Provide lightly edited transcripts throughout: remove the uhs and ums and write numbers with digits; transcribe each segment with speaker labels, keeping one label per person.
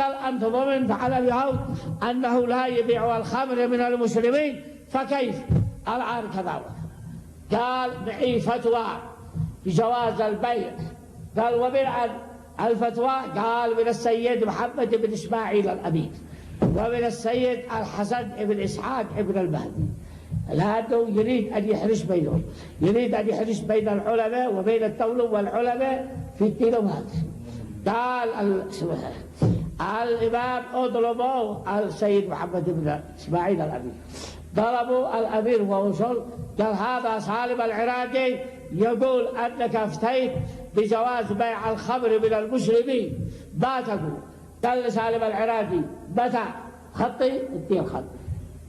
Speaker 1: قال أنت ضمنت على اليهود أنه لا يبيع الخمر من المسلمين، فكيف الآن كذا؟ قال معي فتوى بجواز البيع. قال ومن الفتوى؟ قال من السيد محمد بن إسماعيل الأمير، ومن السيد الحسن بن إسحاق بن المهدي. لأنه يريد أن يحرش بينهم، يريد أن يحرش بين العلماء وبين الدولة والعلماء في الدين وهذا. قال الإمام اضربوا السيد محمد بن إسماعيل الأمير، ضربوا الأمير ووصل. قال هذا سالم العراقي يقول أنك افتيت بجواز بيع الخمر من المسلمين، ما تقول؟ قال سالم العراقي متى خطي؟ ادي الخط،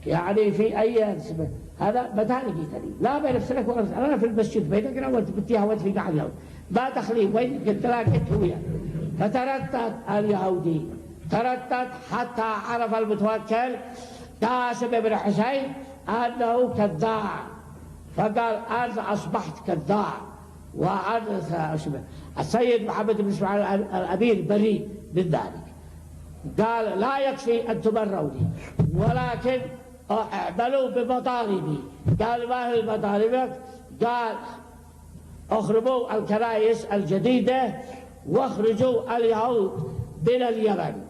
Speaker 1: يعني في أي هذا متى لقيتني؟ لا بنفسك ولا أنا في المسجد بينك وأنت بديها وأنت في قاعد اليوم، ما تخليه وين قلت لك وياه. فتردد اليهودي، تردد حتى عرف المتوكل قاسم بن حسين أنه كذاب، فقال أنا أصبحت كذاب وأنا السيد محمد بن إسماعيل الأمير بريء من ذلك. قال لا يكفي أن تبروني ولكن اعملوا بمطالبي. قال ما هي مطالبك؟ قال اخربوا الكنائس الجديدة واخرجوا اليهود من اليمن.